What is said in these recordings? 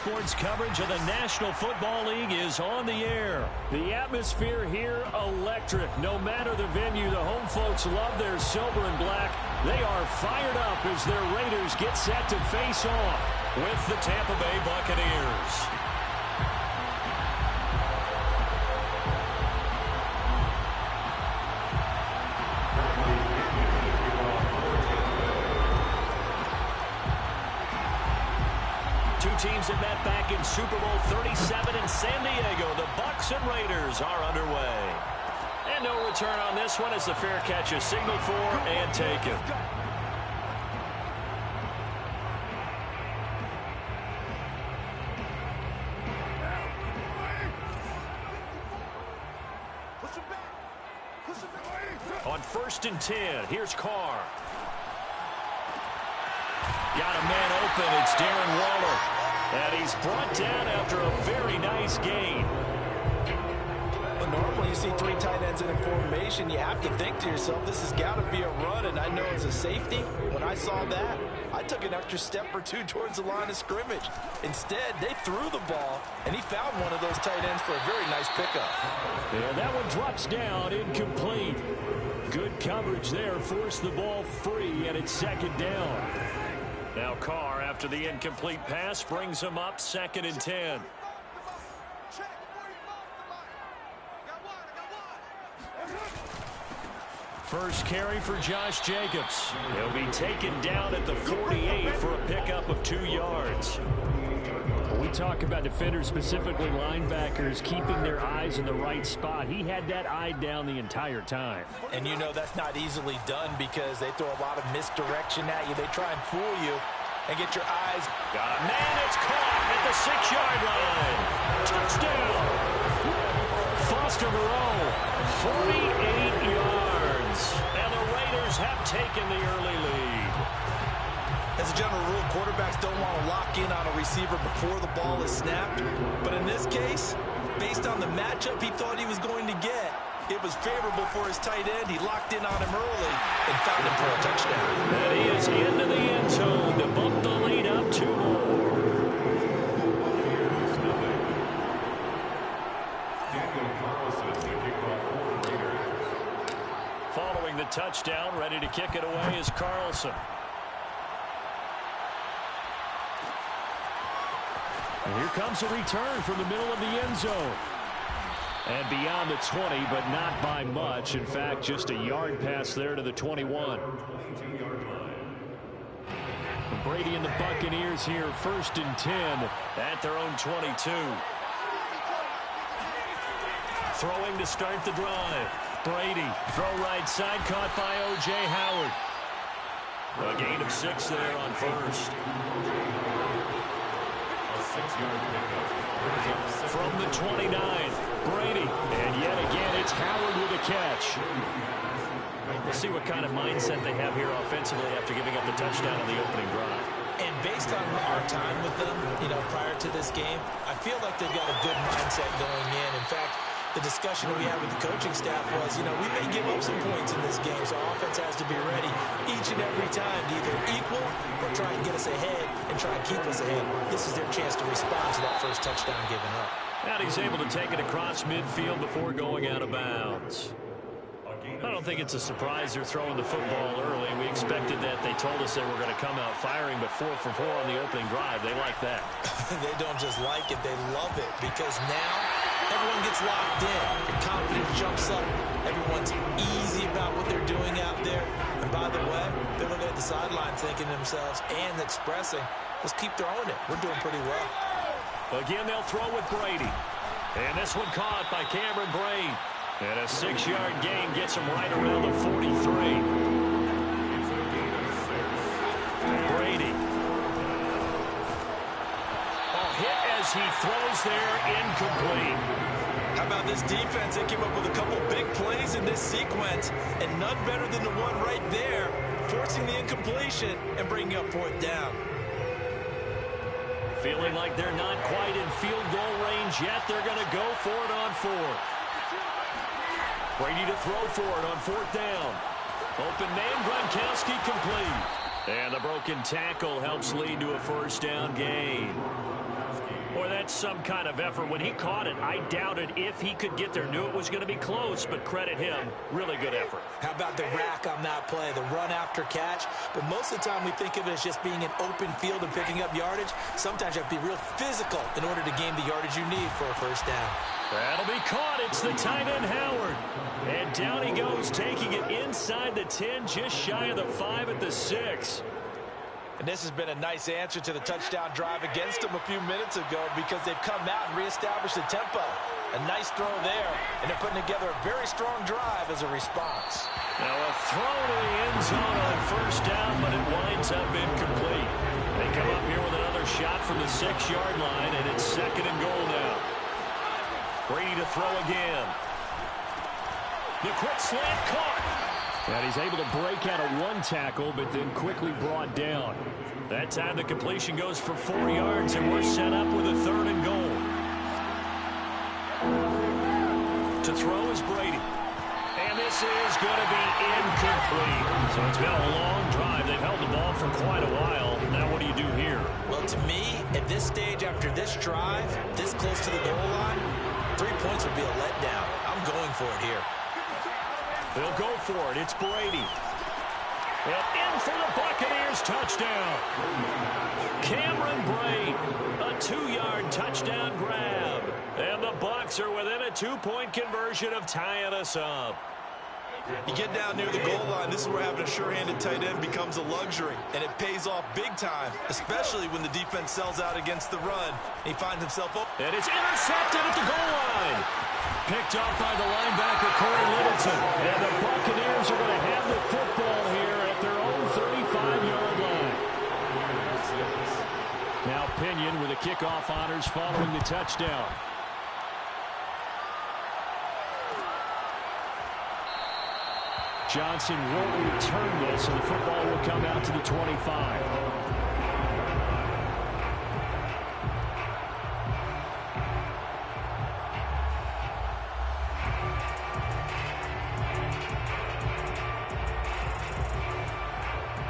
Sports coverage of the National Football League is on the air. The atmosphere here, electric. No matter the venue, the home folks love their silver and black. They are fired up as their Raiders get set to face off with the Tampa Bay Buccaneers. Teams that met back in Super Bowl 37 in San Diego. The Bucs and Raiders are underway. And no return on this one as the fair catch is signaled for and taken. On 1st and 10, here's Carr. Got a man open. It's Darren Waller. And he's brought down after a very nice gain. But normally you see three tight ends in a formation, you have to think to yourself, this has got to be a run, and I know it's a safety. When I saw that, I took an extra step or two towards the line of scrimmage. Instead, they threw the ball, and he found one of those tight ends for a very nice pickup. And that one drops down, incomplete. Good coverage there, forced the ball free, and it's 2nd down. Now Carr, after the incomplete pass, brings him up 2nd and 10. First carry for Josh Jacobs. He'll be taken down at the 48 for a pickup of 2 yards. We talk about defenders, specifically linebackers, keeping their eyes in the right spot. He had that eye down the entire time. And you know that's not easily done because they throw a lot of misdirection at you. They try and fool you and get your eyes. Got a man, it's caught at the 6-yard line. Touchdown. Foster Moreau, 48 yards. And the Raiders have taken the early lead. As a general rule, quarterbacks don't want to lock in on a receiver before the ball is snapped. But in this case, based on the matchup he thought he was going to get, it was favorable for his tight end. He locked in on him early and found him for a touchdown. And he is into the end zone to bump the lead up 2 more. Following the touchdown, ready to kick it away is Carlson. And here comes a return from the middle of the end zone. And beyond the 20, but not by much. In fact, just a yard pass there to the 21. Brady and the Buccaneers here, 1st and 10 at their own 22. Throwing to start the drive. Brady, throw right side, caught by O.J. Howard. A gain of 6 there on 1st. From the 29, Brady, and yet again it's Howard with a catch. We'll see what kind of mindset they have here offensively after giving up the touchdown on the opening drive. And based on our time with them, prior to this game, I feel like they've got a good mindset going in. In fact, the discussion that we had with the coaching staff was, we may give up some points in this game, so offense has to be ready each and every time to either equal or try and get us ahead and try and keep us ahead. This is their chance to respond to that first touchdown given up. And he's able to take it across midfield before going out of bounds. I don't think it's a surprise they're throwing the football early. We expected that. They told us they were going to come out firing, but 4 for 4 on the opening drive. They like that. They don't just like it, they love it, because now everyone gets locked in. Your confidence jumps up. Everyone's easy about what they're doing out there. And by the way, they're looking at the sideline thinking to themselves and expressing, let's keep throwing it. We're doing pretty well. Again, they'll throw with Brady. And this one caught by Cameron Brate. And a 6-yard gain gets him right around the 43. Brady. Hit as he throws there, incomplete. How about this defense? They came up with a couple big plays in this sequence, and none better than the one right there, forcing the incompletion and bringing up 4th down. Feeling like they're not quite in field goal range yet. They're going to go for it on 4th. Brady to throw for it on 4th down. Open man, Gronkowski complete. And the broken tackle helps lead to a 1st down gain. Boy, that's some kind of effort. When he caught it, I doubted if he could get there. Knew it was going to be close, but credit him. Really good effort. How about the rack on that play, the run after catch? But most of the time we think of it as just being an open field and picking up yardage. Sometimes you have to be real physical in order to gain the yardage you need for a first down. That'll be caught. It's the tight end, Howard. And down he goes, taking it inside the 10, just shy of the 5 at the 6. And this has been a nice answer to the touchdown drive against them a few minutes ago because they've come out and reestablished the tempo. A nice throw there, and they're putting together a very strong drive as a response. Now a throw to the end zone on first down, but it winds up incomplete. They come up here with another shot from the 6-yard line, and it's 2nd and goal now. Brady to throw again. The quick slant caught. And he's able to break out of one tackle, but then quickly brought down. That time the completion goes for 4 yards, and we're set up with a 3rd and goal. To throw is Brady. And this is going to be incomplete. So it's been a long drive. They've held the ball for quite a while. Now what do you do here? Well, to me, at this stage after this drive, this close to the goal line, 3 points would be a letdown. I'm going for it here. They'll go for it. It's Brady. And in for the Buccaneers touchdown. Cameron Brate, a 2-yard touchdown grab. And the Bucs are within a 2-point conversion of tying us up. You get down near the goal line, this is where having a sure-handed tight end becomes a luxury, and it pays off big time, especially when the defense sells out against the run. He finds himself open. And it's intercepted at the goal line. Picked off by the linebacker, Corey Littleton. And the Buccaneers are going to have the football here at their own 35-yard line. Now Pinion with the kickoff honors following the touchdown. Johnson won't return this, and the football will come out to the 25.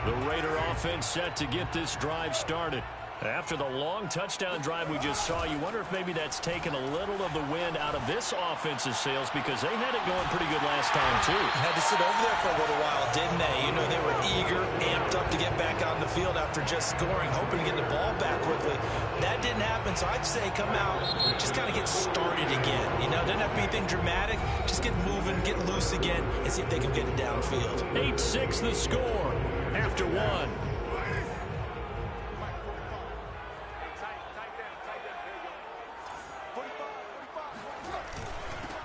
The Raider offense set to get this drive started. After the long touchdown drive we just saw, you wonder if maybe that's taken a little of the wind out of this offense's sails because they had it going pretty good last time, too. Had to sit over there for a little while, didn't they? You know, they were eager, amped up to get back on the field after just scoring, hoping to get the ball back quickly. That didn't happen, so I'd say come out, just kind of get started again. You know, doesn't have to be anything dramatic. Just get moving, get loose again, and see if they can get it downfield. 8-6 the score after one.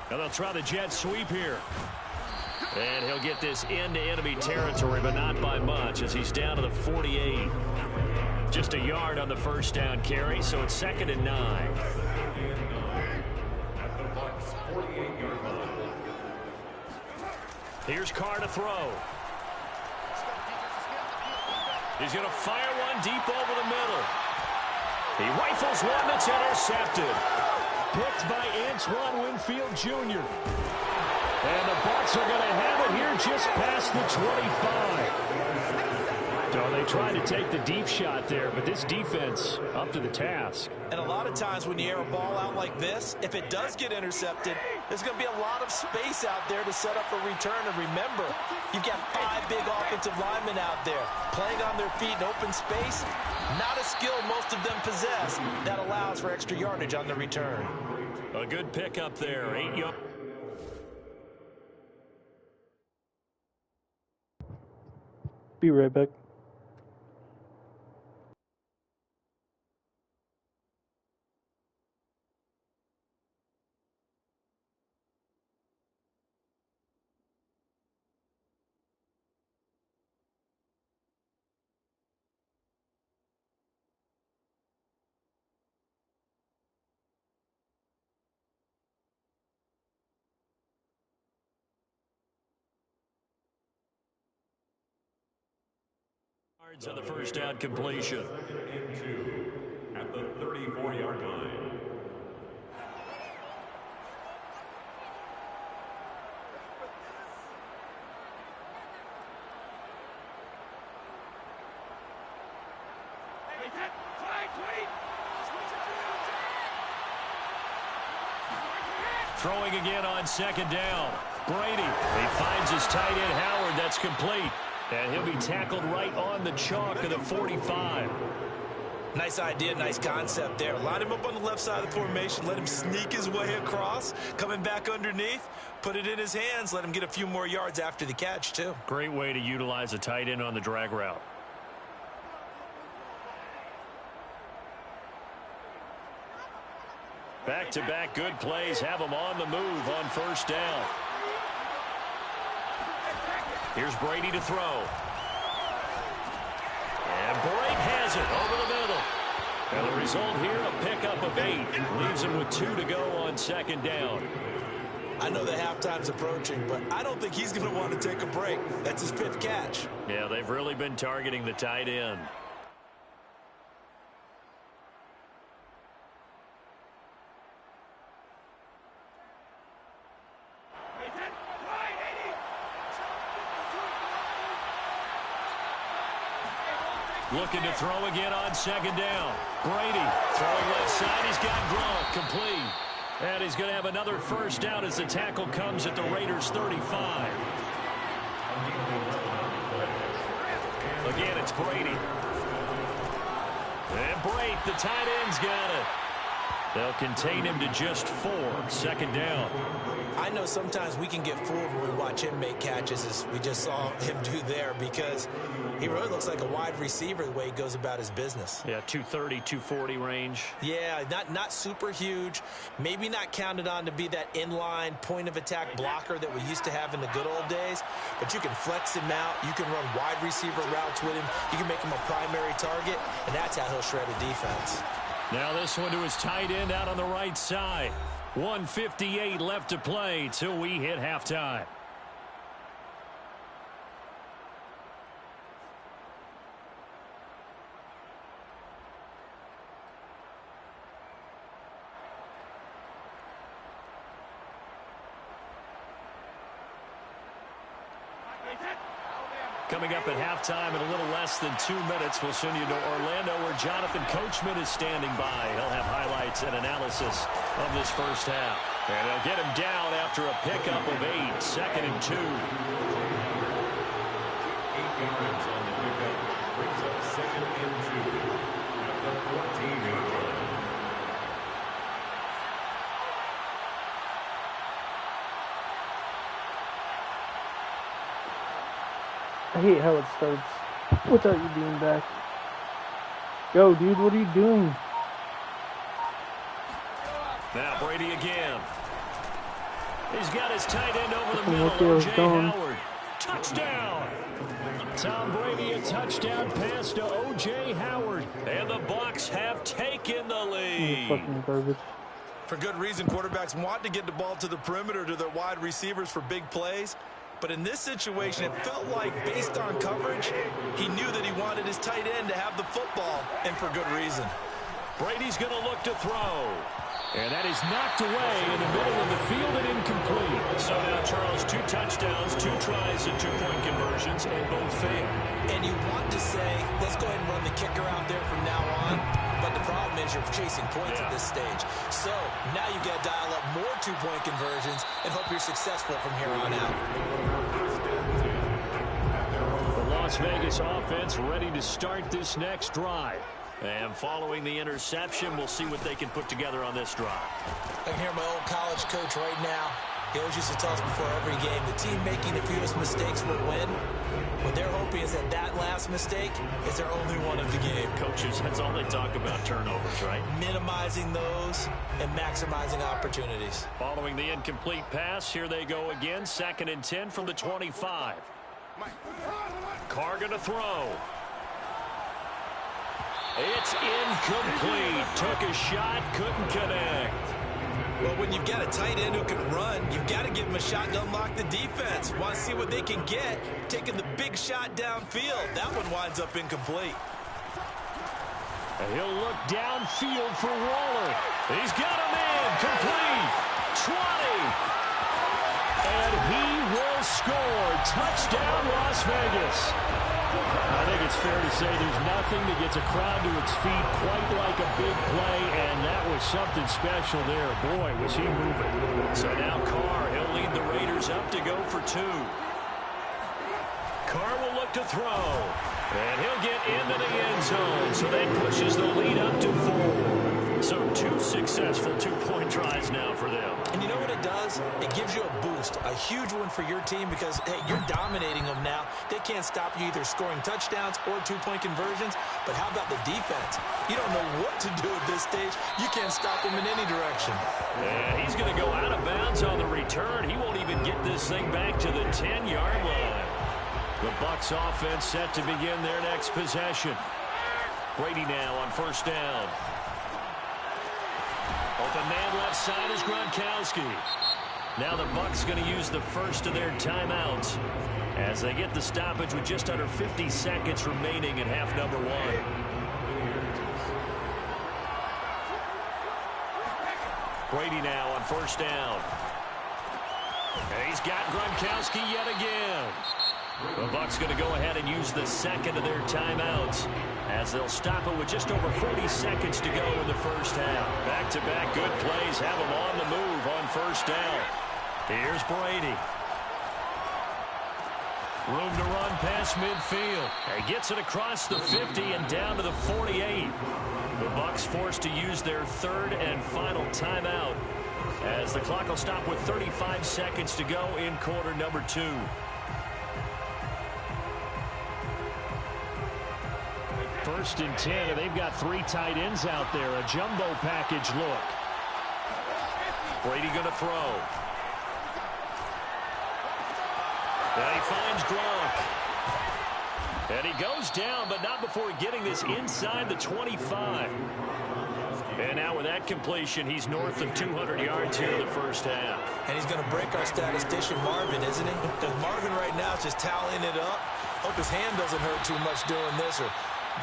Now they'll try the jet sweep here. And he'll get this into enemy territory, but not by much as he's down to the 48. Just a yard on the first down carry, so it's 2nd and 9. Here's Carr to throw. He's going to fire one deep over the middle. He rifles one that's intercepted. Picked by Antoine Winfield Jr. And the Bucs are going to have it here just past the 25. So they tried to take the deep shot there, but this defense up to the task. And a lot of times when you air a ball out like this, if it does get intercepted, there's going to be a lot of space out there to set up a return. And remember, you've got 5 big offensive linemen out there playing on their feet in open space. Not a skill most of them possess that allows for extra yardage on the return. A good pickup there, 8 yards. Be right back. On the first down completion. At the 34-yard line. Throwing again on second down. Brady. He finds his tight end, Howard. That's complete. And he'll be tackled right on the chalk of the 45. Nice idea, nice concept there. Line him up on the left side of the formation. Let him sneak his way across. Coming back underneath. Put it in his hands. Let him get a few more yards after the catch, too. Great way to utilize a tight end on the drag route. Back-to-back good plays have him on the move on first down. Here's Brady to throw. And Brady has it over the middle. And the result here, a pickup of 8. Leaves him with 2 to go on second down. I know the halftime's approaching, but I don't think he's going to want to take a break. That's his 5th catch. Yeah, they've really been targeting the tight end. Looking to throw again on second down. Brady throwing left side. He's got Gronk complete. And he's going to have another first down as the tackle comes at the Raiders' 35. Again, it's Brady. And Brady, the tight end's got it. They'll contain him to just 4. Second down. I know sometimes we can get fooled when we watch him make catches, as we just saw him do there, because he really looks like a wide receiver the way he goes about his business. Yeah, 230, 240 range. Yeah, not super huge. Maybe not counted on to be that inline point-of-attack blocker that we used to have in the good old days, but you can flex him out. You can run wide receiver routes with him. You can make him a primary target, and that's how he'll shred a defense. Now this one to his tight end out on the right side. 1:58 left to play till we hit halftime. Coming up at halftime in a little less than 2 minutes, we'll send you to Orlando where Jonathan Coachman is standing by. He'll have highlights and analysis of this first half. And they'll get him down after a pickup of 8, second and 2. 8 yards on the pickup brings up second and 2 at the 14-yard line. I hate how it starts without you being back. Go, dude, what are you doing? Now Brady again. He's got his tight end over the Look middle. where O.J. it's going. Howard. Touchdown. Tom Brady, a touchdown pass to O.J. Howard. And the Bucs have taken the lead. Fucking garbage. For good reason, quarterbacks want to get the ball to the perimeter to their wide receivers for big plays. But in this situation, it felt like, based on coverage, he knew that he wanted his tight end to have the football, and for good reason. Brady's going to look to throw. And that is knocked away in the middle of the field and incomplete. So now, Charles, 2 touchdowns, 2 tries and 2-point conversions, and both fail. And you want to say, let's go ahead and run the kicker out there from now on. But the problem is you're chasing points at this stage. So now you've got to dial up more 2-point conversions and hope you're successful from here on out. The Las Vegas offense ready to start this next drive. And following the interception, we'll see what they can put together on this drive. I can hear my old college coach right now. He always used to tell us before every game, the team making the fewest mistakes will win. What they're hoping is that last mistake is their only one of the game. Coaches, that's all they talk about, turnovers, right? Minimizing those and maximizing opportunities. Following the incomplete pass, here they go again. 2nd and 10 from the 25. Carr going to throw. It's incomplete. Took a shot, couldn't connect. Well, when you've got a tight end who can run, you've got to give him a shot to unlock the defense. Want to see what they can get, taking the big shot downfield. That one winds up incomplete. And he'll look downfield for Waller. He's got a man, complete. 20. And he will score. Touchdown, Las Vegas. I think it's fair to say there's nothing that gets a crowd to its feet quite like a big play, and that was something special there. Boy, was he moving. So now Carr, he'll lead the Raiders up to go for 2. Carr will look to throw, and he'll get into the end zone, so that pushes the lead up to 4. So 2 successful two-point tries now for them. And you know what it does? It gives you a boost, a huge one for your team because, hey, you're dominating them now. They can't stop you either scoring touchdowns or two-point conversions. But how about the defense? You don't know what to do at this stage. You can't stop them in any direction. And he's going to go out of bounds on the return. He won't even get this thing back to the 10-yard line. The Bucs offense set to begin their next possession. Brady now on first down. Open man left side is Gronkowski. Now the Bucs going to use the first of their timeouts as they get the stoppage with just under 50 seconds remaining in half number 1. Brady now on first down. And he's got Gronkowski yet again. The Bucs going to go ahead and use the second of their timeouts as they'll stop it with just over 40 seconds to go in the first half. Back-to-back good plays have them on the move on first down. Here's Brady. Room to run past midfield. He gets it across the 50 and down to the 48. The Bucs forced to use their third and final timeout as the clock will stop with 35 seconds to go in quarter number 2. First and 10, and they've got 3 tight ends out there. A jumbo package look. Brady going to throw. And he finds Gronk. And he goes down, but not before getting this inside the 25. And now with that completion, he's north of 200 yards here in the first half. And he's going to break our statistician Marvin, isn't he? Because Marvin right now is just tallying it up. Hope his hand doesn't hurt too much doing this or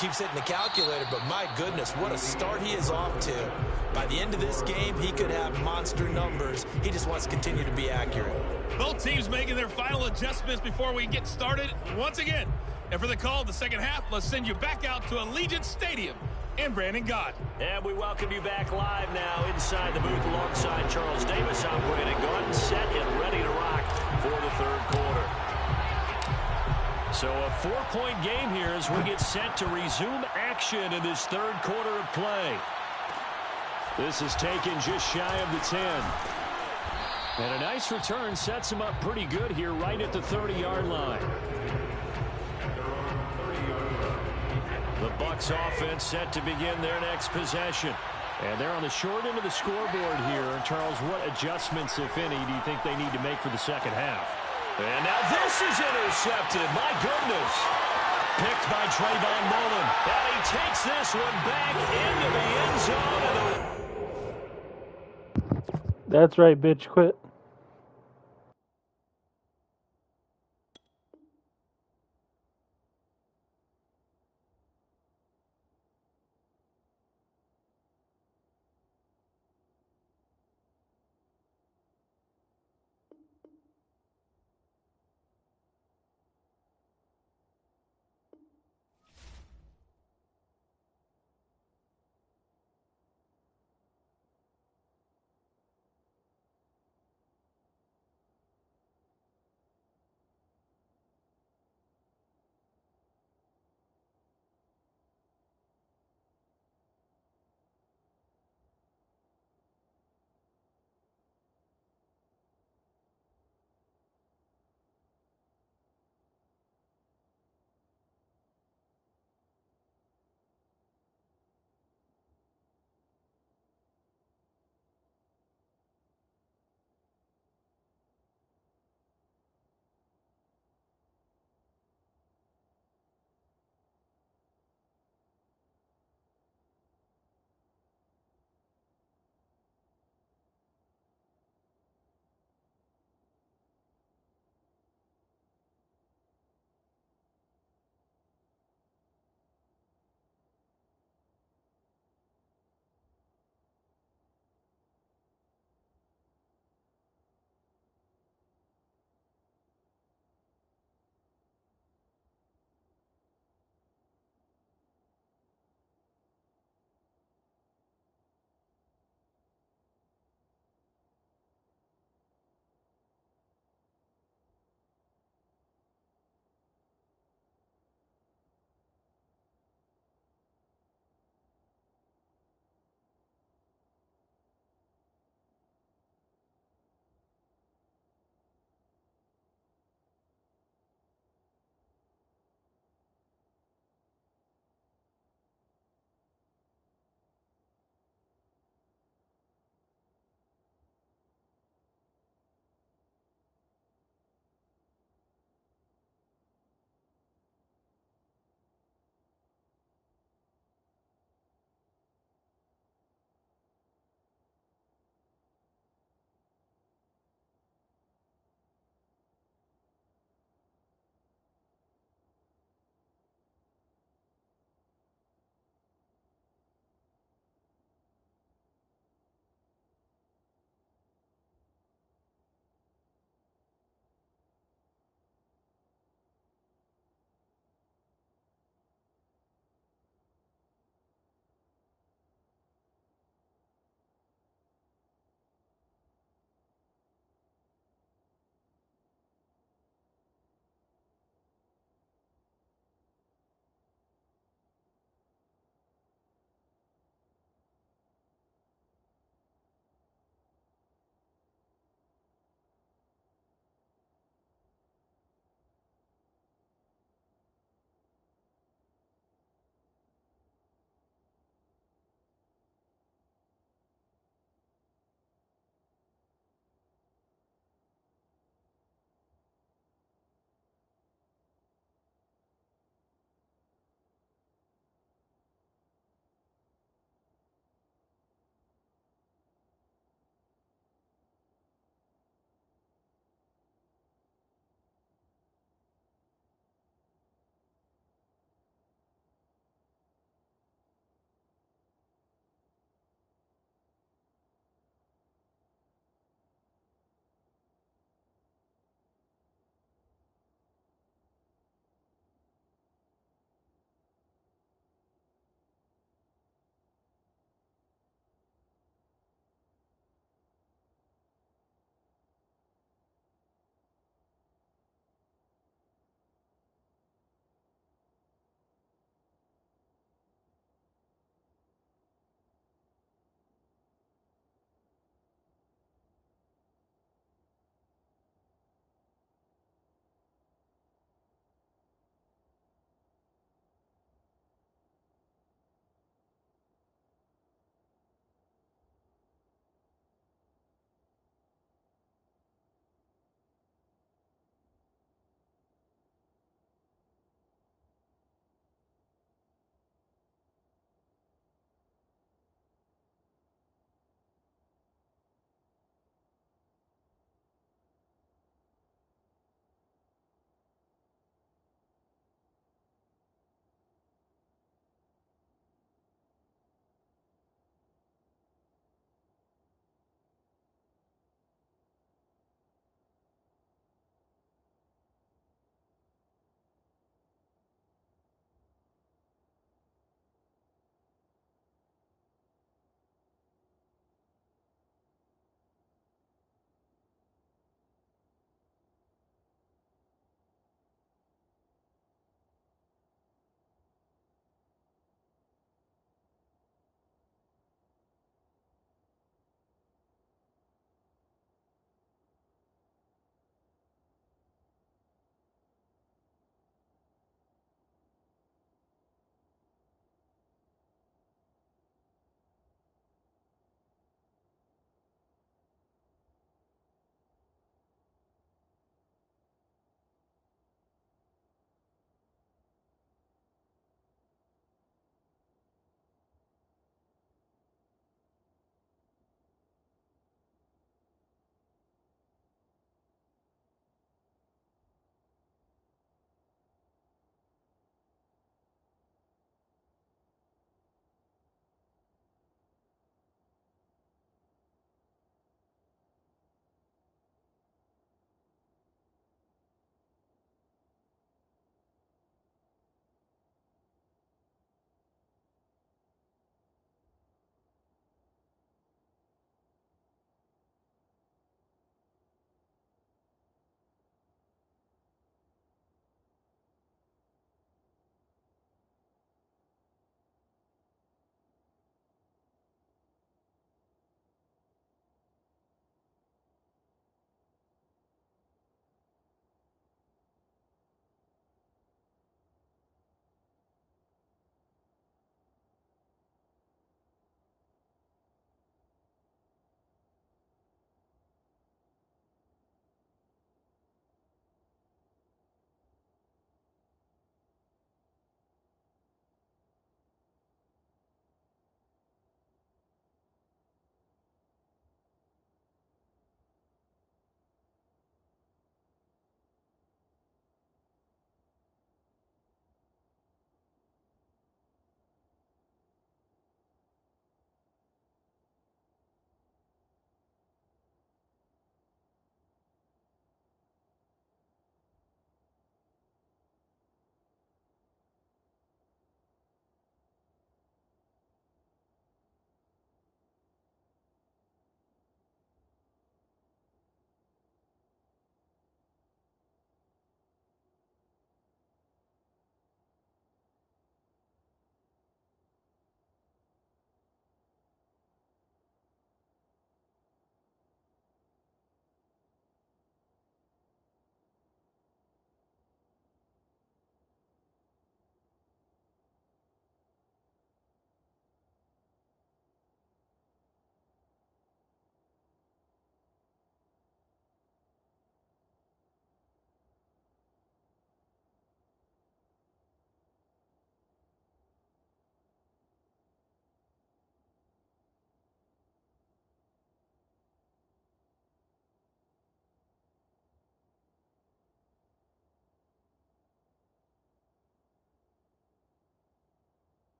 keeps hitting the calculator, but my goodness, what a start he is off to. By the end of this game, he could have monster numbers. He just wants to continue to be accurate. Both teams making their final adjustments before we get started once again. And for the call of the second half, let's send you back out to Allegiant Stadium in Brandon Gott. And we welcome you back live now inside the booth alongside Charles Davis. I'm Brandon Gott, set and ready to rock for the third quarter. So a 4-point game here as we get set to resume action in this third quarter of play. This is taken just shy of the 10. And a nice return sets him up pretty good here right at the 30-yard line. The Bucs offense set to begin their next possession. And they're on the short end of the scoreboard here. Charles, what adjustments, if any, do you think they need to make for the second half? And now this is intercepted. My goodness. Picked by Trayvon Mullen. And he takes this one back into the end zone. That's right, bitch. Quit.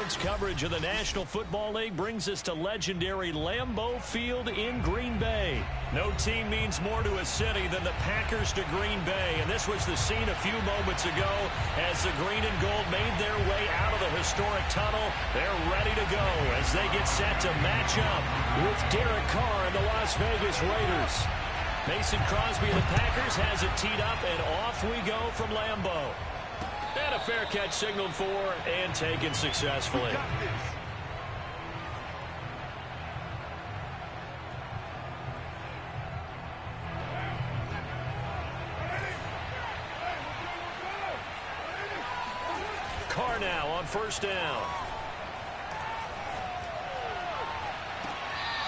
Sports coverage of the National Football League brings us to legendary Lambeau Field in Green Bay. No team means more to a city than the Packers to Green Bay, and this was the scene a few moments ago as the green and gold made their way out of the historic tunnel. They're ready to go as they get set to match up with Derek Carr and the Las Vegas Raiders. Mason Crosby of the Packers has it teed up, and off we go from Lambeau. And a fair catch signaled for and taken successfully. Carr now on first down.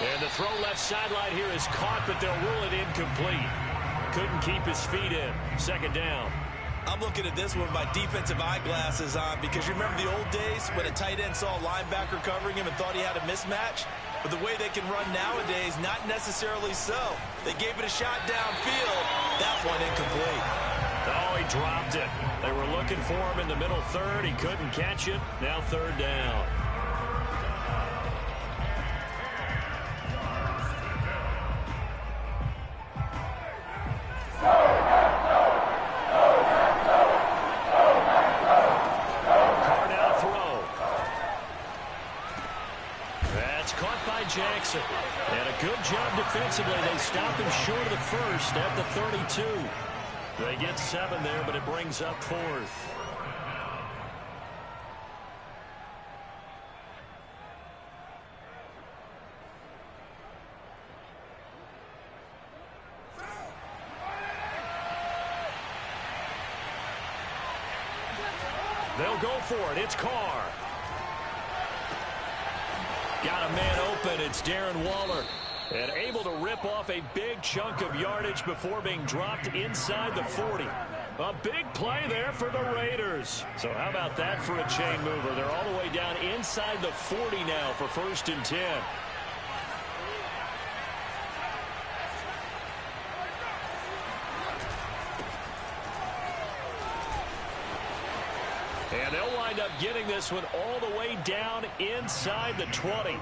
And the throw left sideline here is caught, but they'll rule it incomplete. Couldn't keep his feet in. Second down. I'm looking at this with my defensive eyeglasses on because you remember the old days when a tight end saw a linebacker covering him and thought he had a mismatch? But the way they can run nowadays, not necessarily so. They gave it a shot downfield. That one incomplete. Oh, he dropped it. They were looking for him in the middle third. He couldn't catch it. Now third down. Jackson. And a good job defensively. They stop him short of the first at the 32. They get 7 there, but it brings up 4th. They'll go for it. It's Carr. Got a man open. It's Darren Waller. And able to rip off a big chunk of yardage before being dropped inside the 40. A big play there for the Raiders. So how about that for a chain mover? They're all the way down inside the 40 now for 1st and 10. And they'll wind up getting this one all the way down inside the 20.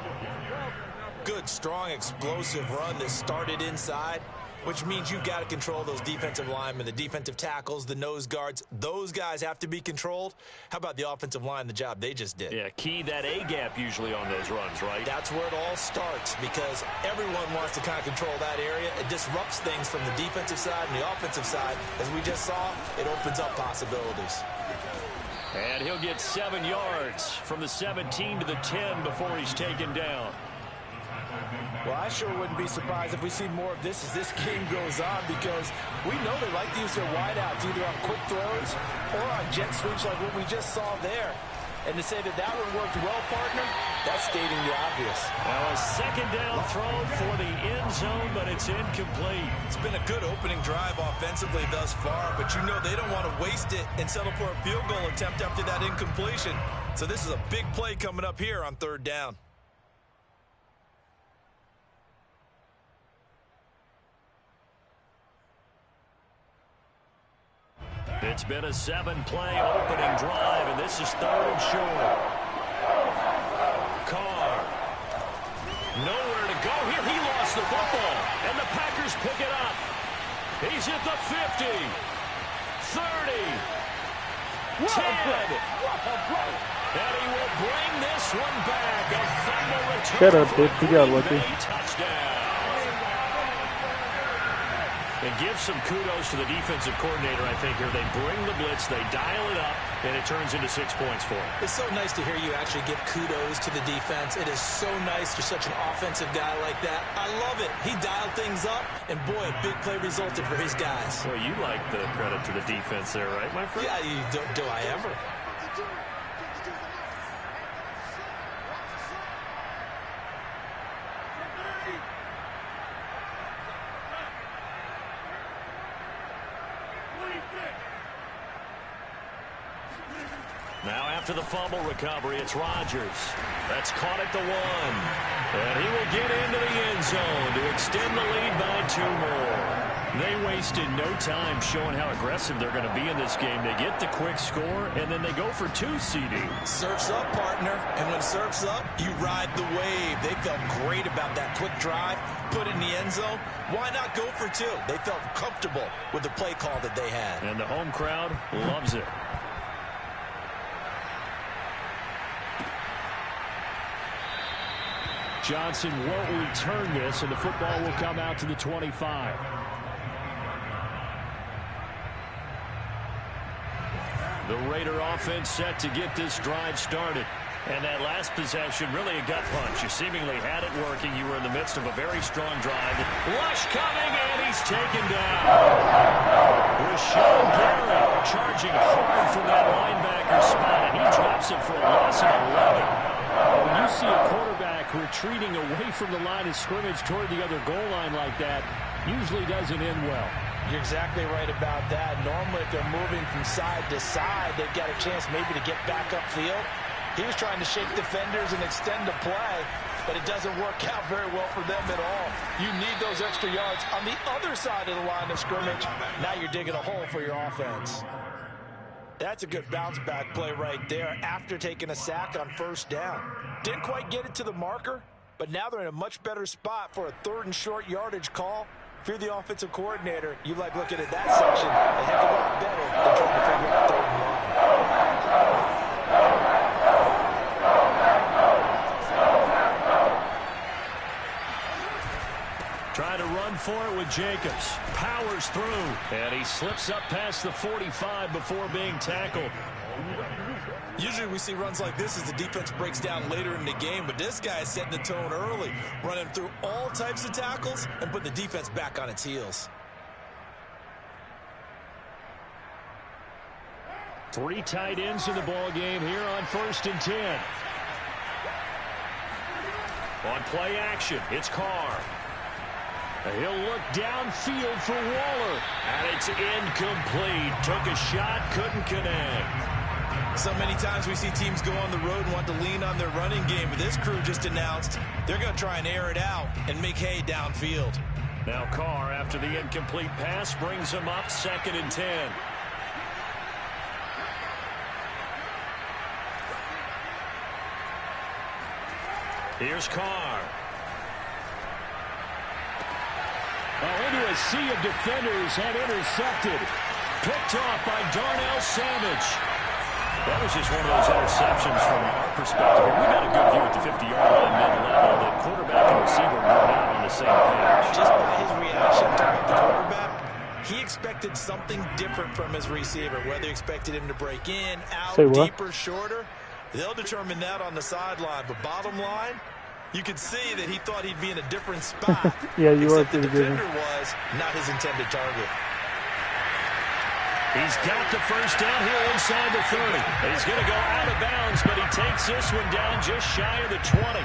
Good, strong, explosive run that started inside, which means you've got to control those defensive linemen, the defensive tackles, the nose guards. Those guys have to be controlled. How about the offensive line, the job they just did? Yeah, key that A-gap usually on those runs, right? That's where it all starts because everyone wants to kind of control that area. It disrupts things from the defensive side and the offensive side. As we just saw, it opens up possibilities. And he'll get 7 yards from the 17 to the 10 before he's taken down. Well, I sure wouldn't be surprised if we see more of this as this game goes on because we know they like to use their wideouts either on quick throws or on jet sweeps like what we just saw there. And to say that that one worked well, partner, that's stating the obvious. Now a second down throw for the end zone, but it's incomplete. It's been a good opening drive offensively thus far, but you know they don't want to waste it and settle for a field goal attempt after that incompletion. So this is a big play coming up here on 3rd down. It's been a 7-play opening drive, and this is 3rd and short. Carr. Nowhere to go here. He lost the football, and the Packers pick it up. He's at the 50, 30, 10. And he will bring this one back. A fumble return. Shut up, bitch. You got lucky. Touchdown. And give some kudos to the defensive coordinator, I think, here. They bring the blitz, they dial it up, and it turns into 6 points for them. It's so nice to hear you actually give kudos to the defense. It is so nice you're such an offensive guy like that. I love it. He dialed things up, and boy, a big play resulted for his guys. Well, you like the credit to the defense there, right, my friend? Yeah, do I ever? Now after the fumble recovery, it's Rodgers. That's caught at the 1. And he will get into the end zone to extend the lead by 2 more. They wasted no time showing how aggressive they're going to be in this game. They get the quick score, and then they go for 2, CD. Surf's up, partner. And when surf's up, you ride the wave. They felt great about that quick drive, put it in the end zone. Why not go for 2? They felt comfortable with the play call that they had. And the home crowd loves it. Johnson won't return this, and the football will come out to the 25. The Raider offense set to get this drive started. And that last possession, really a gut punch. You seemingly had it working. You were in the midst of a very strong drive. Lush coming, and he's taken down. Rashawn Gary charging hard from that linebacker spot, and he drops it for a loss of 11. When you see a quarterback retreating away from the line of scrimmage toward the other goal line like that, usually doesn't end well. You're exactly right about that. Normally, if they're moving from side to side, they've got a chance maybe to get back upfield. He was trying to shake defenders and extend the play, but it doesn't work out very well for them at all. You need those extra yards on the other side of the line of scrimmage. Now you're digging a hole for your offense. That's a good bounce-back play right there after taking a sack on first down. Didn't quite get it to the marker, but now they're in a much better spot for a 3rd and short yardage call. If you're the offensive coordinator, you like looking at that section a heck of a lot better than trying to figure out 3rd and 1. Trying to run for it with Jacobs. Powers through. And he slips up past the 45 before being tackled. Usually we see runs like this as the defense breaks down later in the game, but this guy is setting the tone early, running through all types of tackles and putting the defense back on its heels. 3 tight ends in the ball game here on 1st and 10. On play action, it's Carr. He'll look downfield for Waller, and it's incomplete. Took a shot, couldn't connect. So many times we see teams go on the road and want to lean on their running game, but this crew just announced they're going to try and air it out and make hay downfield. Now Carr, after the incomplete pass, brings him up 2nd and 10. Here's Carr. Into a sea of defenders and intercepted. Picked off by Darnell Savage. That was just one of those interceptions from our perspective. We got a good view at the 50-yard line mid-level. The quarterback and receiver were not on the same page. Just by his reaction to the quarterback, he expected something different from his receiver. Whether he expected him to break in, out, deeper, shorter, they'll determine that on the sideline. But bottom line, you could see that he thought he'd be in a different spot. Yeah, you are except the pretty good. defender was not his intended target. He's got the first down here inside the 30. He's going to go out of bounds, but he takes this one down just shy of the 20.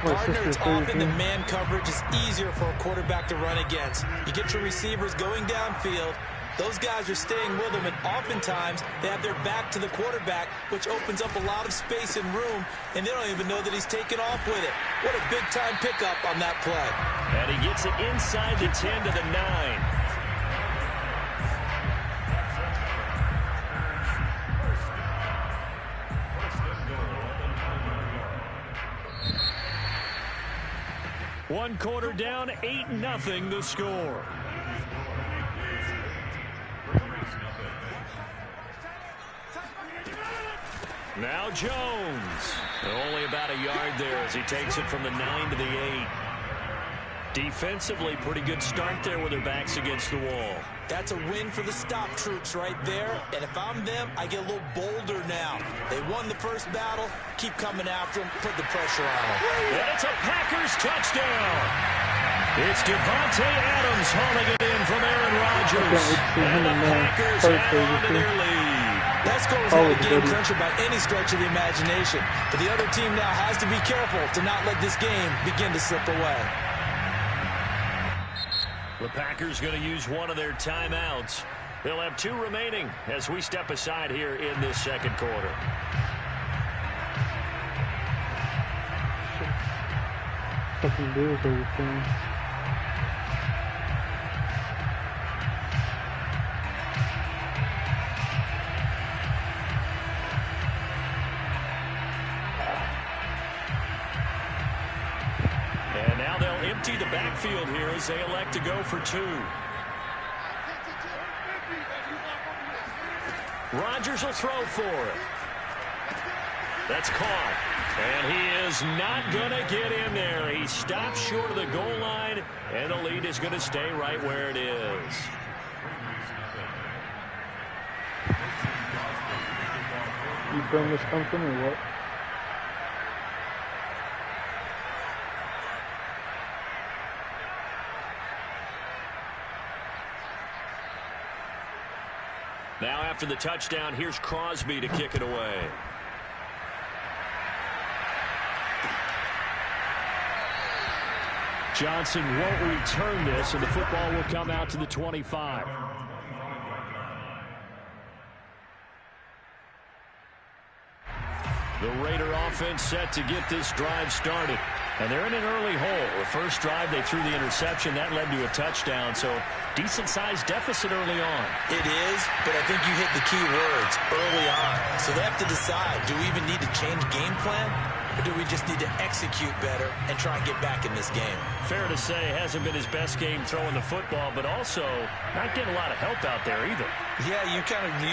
Partner, it's often that man coverage is easier for a quarterback to run against. You get your receivers going downfield. Those guys are staying with him, and oftentimes they have their back to the quarterback, which opens up a lot of space and room, and they don't even know that he's taken off with it. What a big-time pickup on that play. And he gets it inside the 10 to the 9. One quarter down, 8-0 the score. Now Jones. Only about a yard there as he takes it from the 9 to the 8. Defensively, pretty good start there with their backs against the wall. That's a win for the stop troops right there. And if I'm them, I get a little bolder now. They won the first battle. Keep coming after them. Put the pressure on them. And it's a Packers touchdown. It's Devontae Adams hauling it in from Aaron Rodgers. And the Packers add on to their lead. That score was not a game clincher by any stretch of the imagination. But the other team now has to be careful to not let this game begin to slip away. The Packers going to use one of their timeouts. They'll have 2 remaining as we step aside here in this second quarter. Fucking Bills everything. And now they'll empty the backfield here as they elect to go for 2. Rodgers will throw for it. That's caught. And he is not going to get in there. He stops short of the goal line, and the lead is going to stay right where it is. You film this come from or what? Now after the touchdown, here's Crosby to kick it away. Johnson won't return this, and the football will come out to the 25. The Raider offense set to get this drive started. And they're in an early hole. The first drive, they threw the interception. That led to a touchdown. So decent-sized deficit early on. It is, but I think you hit the key words early on. So they have to decide, do we even need to change game plan? Or do we just need to execute better and try and get back in this game? Fair to say, hasn't been his best game throwing the football, but also not getting a lot of help out there either. Yeah, you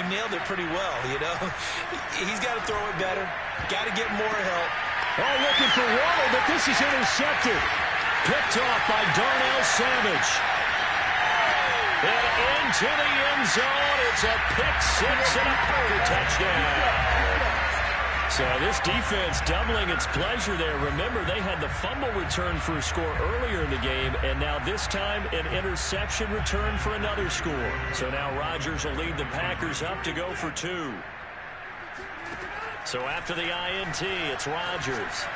nailed it pretty well, you know. He's got to throw it better. Got to get more help. Oh, looking for Waddle, but this is intercepted. Picked off by Darnell Savage. And into the end zone. It's a pick-6 and a Packer touchdown. So this defense doubling its pleasure there. Remember, they had the fumble return for a score earlier in the game, and now this time an interception return for another score. So now Rodgers will lead the Packers up to go for 2. So after the INT, it's Rodgers.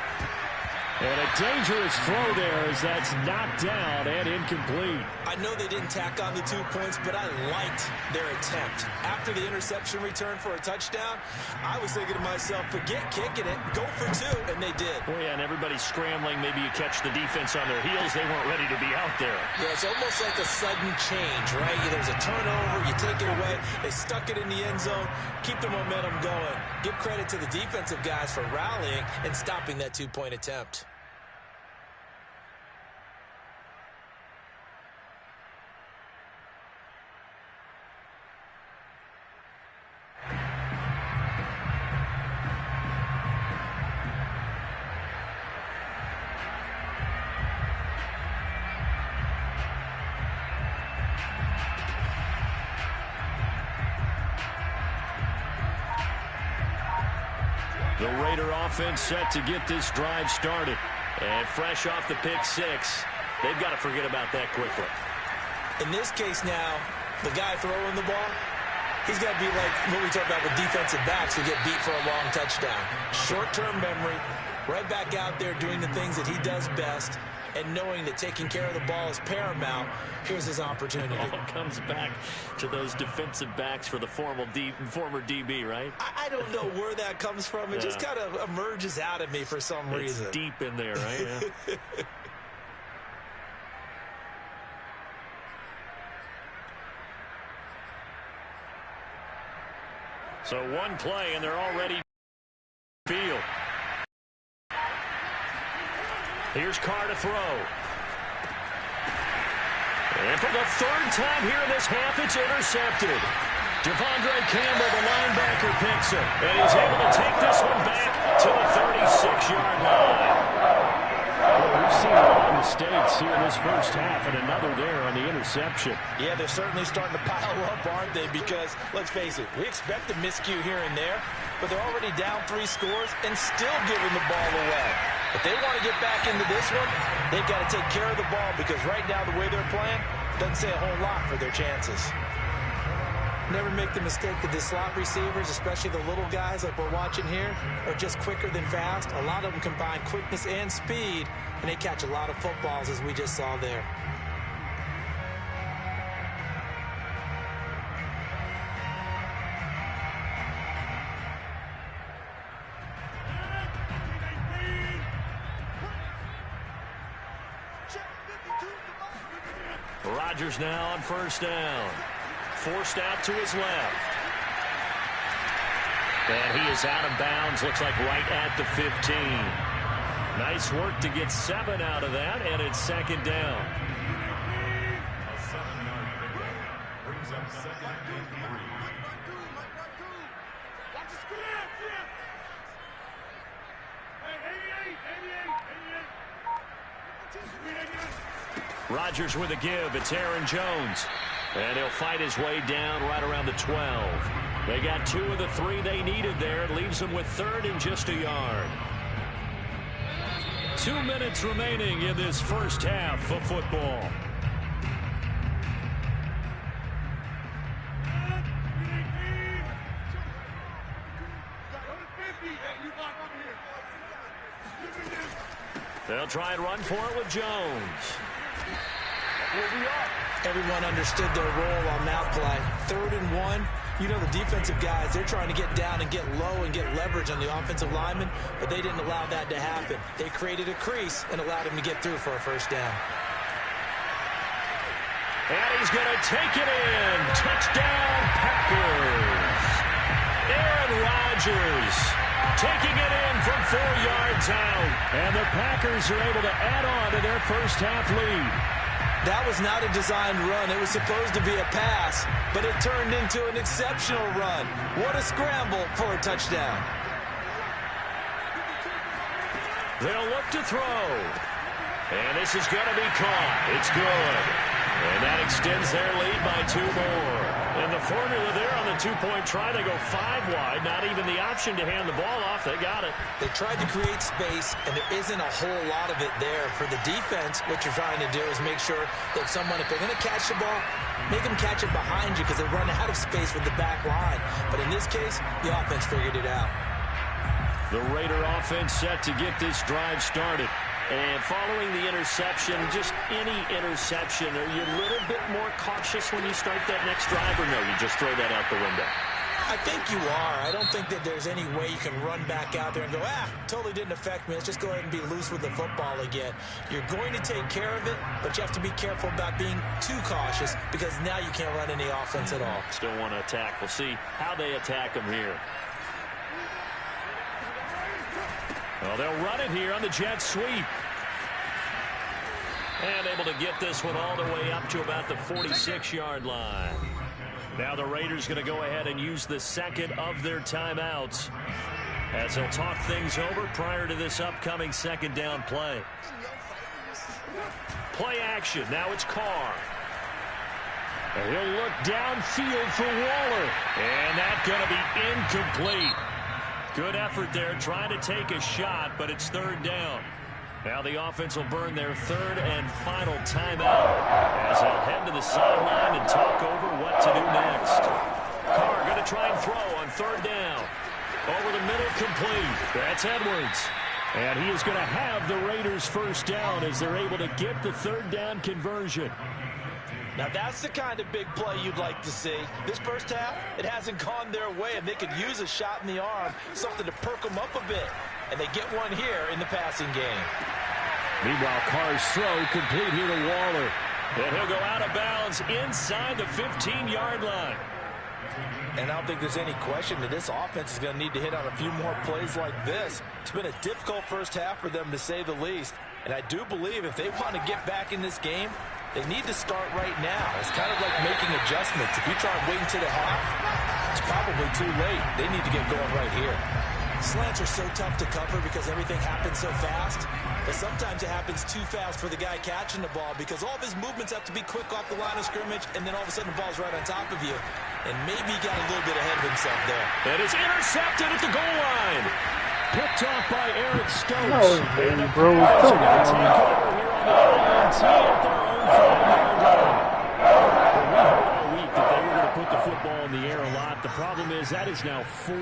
And a dangerous throw there as that's knocked down and incomplete. I know they didn't tack on the 2 points, but I liked their attempt. After the interception return for a touchdown, I was thinking to myself, forget kicking it, go for 2, and they did. Oh, yeah, and everybody's scrambling. Maybe you catch the defense on their heels. They weren't ready to be out there. Yeah, it's almost like a sudden change, right? There's a turnover, you take it away, they stuck it in the end zone, keep the momentum going. Give credit to the defensive guys for rallying and stopping that 2-point attempt. The Raider offense set to get this drive started. And fresh off the pick-6, they've got to forget about that quickly. In this case now, the guy throwing the ball, he's got to be like what we talk about with defensive backs who get beat for a long touchdown. Short-term memory, right back out there doing the things that he does best, and knowing that taking care of the ball is paramount. Here's his opportunity. It all comes back to those defensive backs for the former DB, right? I don't know where that comes from. It just kind of emerges out of me for some reason. It's deep in there, right? Yeah. So one play, and they're already field. Here's Carr to throw. And for the 3rd time here in this half, it's intercepted. Devondre Campbell, the linebacker, picks it. And he's able to take this one back to the 36-yard line. Well, we've seen a lot of mistakes here in this first half, and another there on the interception. Yeah, they're certainly starting to pile up, aren't they? Because, let's face it, we expect a miscue here and there, but they're already down 3 scores and still giving the ball away. If they want to get back into this one, they've got to take care of the ball because right now the way they're playing doesn't say a whole lot for their chances. Never make the mistake that the slot receivers, especially the little guys like we're watching here, are just quicker than fast. A lot of them combine quickness and speed, and they catch a lot of footballs as we just saw there. Rodgers now on first down. Forced out to his left. And he is out of bounds, looks like right at the 15. Nice work to get 7 out of that, and it's second down. A 7-yard pickup brings up second and 3. Rodgers with a give. It's Aaron Jones. And he'll fight his way down right around the 12. They got 2 of the 3 they needed there. It leaves them with 3rd and just a yard. 2 minutes remaining in this first half of football. They'll try and run for it with Jones. Everyone understood their role on that play. 3rd and 1. You know the defensive guys, they're trying to get down and get low and get leverage on the offensive lineman, but they didn't allow that to happen. They created a crease and allowed him to get through for a first down. And he's going to take it in. Touchdown, Packers. Aaron Rodgers taking it in from 4 yards out. And the Packers are able to add on to their first half lead. That was not a designed run. It was supposed to be a pass, but it turned into an exceptional run. What a scramble for a touchdown. They'll look to throw. And this is going to be caught. It's good. And that extends their lead by 2 more. And the formula there on the 2-point try, they go 5 wide. Not even the option to hand the ball off. They got it. They tried to create space, and there isn't a whole lot of it there. For the defense, what you're trying to do is make sure that someone, if they're going to catch the ball, make them catch it behind you because they run out of space with the back line. But in this case, the offense figured it out. The Raider offense set to get this drive started. And following the interception, just any interception, are you a little bit more cautious when you start that next drive, or no, you just throw that out the window? I think you are. I don't think that there's any way you can run back out there and go, totally didn't affect me. Let's just go ahead and be loose with the football again. You're going to take care of it, but you have to be careful about being too cautious because now you can't run any offense at all. Still want to attack. We'll see how they attack them here. Well, they'll run it here on the jet sweep. And able to get this one all the way up to about the 46-yard line. Now the Raiders going to go ahead and use the second of their timeouts as they'll talk things over prior to this upcoming second down play. Play action. Now it's Carr. And he'll look downfield for Waller. And that's going to be incomplete. Good effort there, trying to take a shot, but it's 3rd down. Now the offense will burn their 3rd and final timeout as they'll head to the sideline and talk over what to do next. Carr going to try and throw on 3rd down. Over the middle, complete. That's Edwards. And he is going to have the Raiders' first down as they're able to get the 3rd down conversion. Now that's the kind of big play you'd like to see. This first half, it hasn't gone their way, and they could use a shot in the arm, something to perk them up a bit. And they get one here in the passing game. Meanwhile, Carr's throw complete here to Waller. And he'll go out of bounds inside the 15-yard line. And I don't think there's any question that this offense is going to need to hit on a few more plays like this. It's been a difficult first half for them, to say the least. And I do believe if they want to get back in this game, they need to start right now. It's kind of like making adjustments. If you try waiting to the half, it's probably too late. They need to get going right here. Slants are so tough to cover because everything happens so fast. But sometimes it happens too fast for the guy catching the ball because all of his movements have to be quick off the line of scrimmage, and then all of a sudden the ball's right on top of you. And maybe he got a little bit ahead of himself there. It is intercepted at the goal line. Picked off by Eric Stokes. No, baby, bro. Come on. Take over here on the INT at their own 5-yard line. Well, we heard all week that they were going to put the football in the air a lot. The problem is that is now 4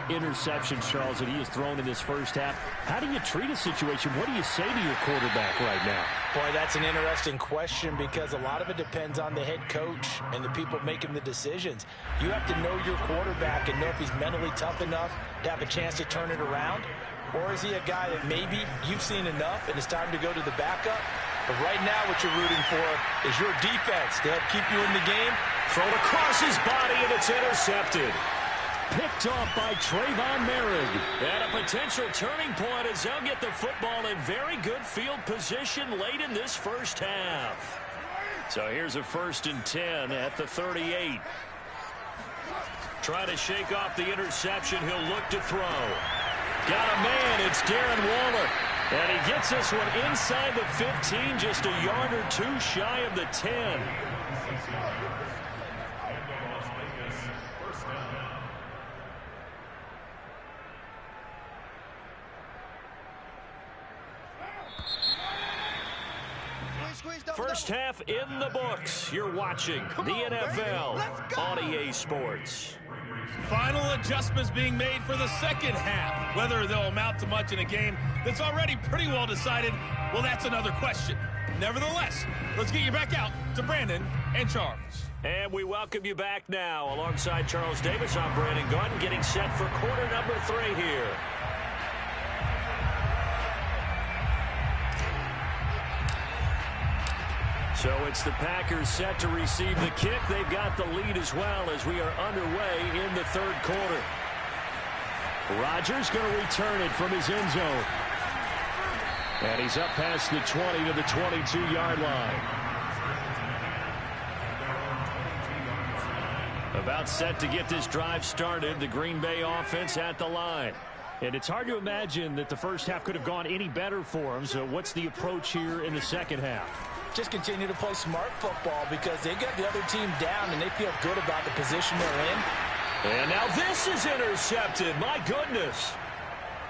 interceptions, Charles, that he has thrown in this first half. How do you treat a situation? What do you say to your quarterback right now? Boy, that's an interesting question because a lot of it depends on the head coach and the people making the decisions. You have to know your quarterback and know if he's mentally tough enough to have a chance to turn it around. Or is he a guy that maybe you've seen enough and it's time to go to the backup? But right now what you're rooting for is your defense to help keep you in the game. Thrown across his body, and it's intercepted. Picked off by Trayvon Merrick. And a potential turning point as they'll get the football in very good field position late in this first half. So here's a 1st and 10 at the 38. Trying to shake off the interception. He'll look to throw. Got a man. It's Darren Waller. And he gets this one inside the 15, just a yard or two shy of the 10. First half in the books. You're watching the NFL on EA Sports. Final adjustments being made for the second half. Whether they'll amount to much in a game that's already pretty well decided, well, that's another question. Nevertheless, let's get you back out to Brandon and Charles. And we welcome you back now. Alongside Charles Davis, I'm Brandon Gaudin, getting set for quarter number 3 here. So it's the Packers set to receive the kick. They've got the lead as well as we are underway in the third quarter. Rodgers going to return it from his end zone. And he's up past the 20 to the 22-yard line. About set to get this drive started. The Green Bay offense at the line. And it's hard to imagine that the first half could have gone any better for them. So what's the approach here in the second half? Just continue to play smart football because they got the other team down and they feel good about the position they're in. And now this is intercepted. My goodness.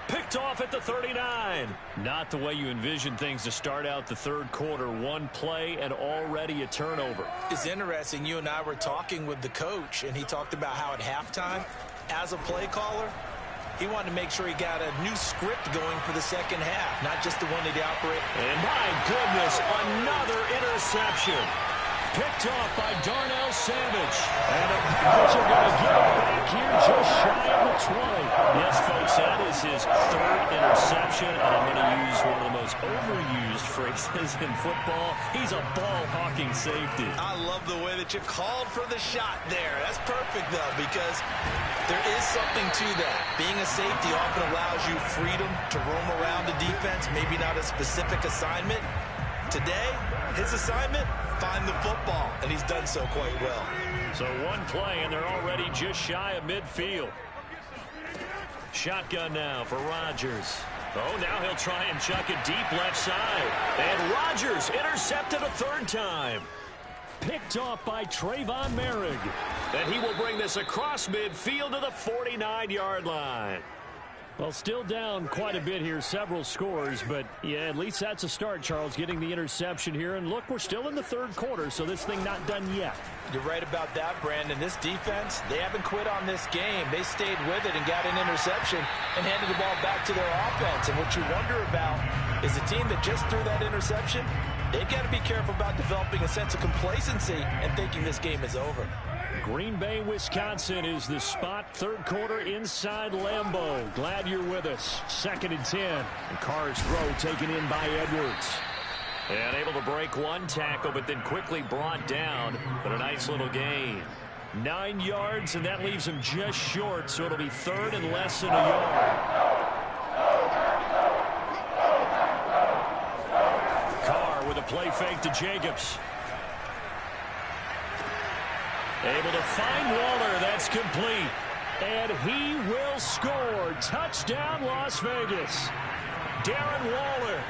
Picked off at the 39. Not the way you envision things to start out the third quarter. One play and already a turnover. It's interesting. You and I were talking with the coach, and he talked about how at halftime, as a play caller, he wanted to make sure he got a new script going for the second half, not just the one that he operated. And my goodness, another interception. Picked off by Darnell Savage. And the Packers are going to get it back here just shy of the 20. Yes, folks, that is his 3rd interception. And I'm going to use one of the most overused phrases in football. He's a ball-hawking safety. I love the way that you called for the shot there. That's perfect, though, because there is something to that. Being a safety often allows you freedom to roam around the defense, maybe not a specific assignment. Today, his assignment, find the football, and he's done so quite well. So one play, and they're already just shy of midfield. Shotgun now for Rodgers. Oh, now he'll try and chuck it deep left side. And Rodgers intercepted a 3rd time. Picked off by Trayvon Merrick. And he will bring this across midfield to the 49-yard line. Well, still down quite a bit here, several scores, but yeah, at least that's a start, Charles, getting the interception here. And look, we're still in the third quarter, so this thing not done yet. You're right about that, Brandon. This defense, they haven't quit on this game. They stayed with it and got an interception and handed the ball back to their offense. And what you wonder about is the team that just threw that interception, they've got to be careful about developing a sense of complacency and thinking this game is over. Green Bay, Wisconsin is the spot. Third quarter inside Lambeau. Glad you're with us. 2nd and 10. And Carr's throw taken in by Edwards. And able to break one tackle, but then quickly brought down. But a nice little gain. 9 yards, and that leaves him just short, so it'll be 3rd and less than a yard. Carr with a play fake to Jacobs. Able to find Waller. That's complete. And he will score. Touchdown, Las Vegas. Darren Waller,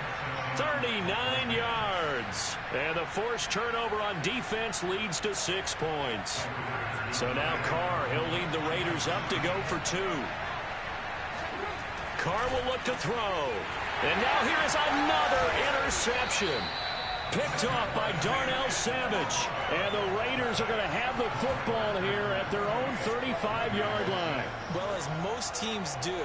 39 yards. And the forced turnover on defense leads to 6 points. So now Carr, he'll lead the Raiders up to go for 2. Carr will look to throw. And now here is another interception. Picked off by Darnell Savage. And the Raiders are going to have the football here at their own 35-yard line. Well, as most teams do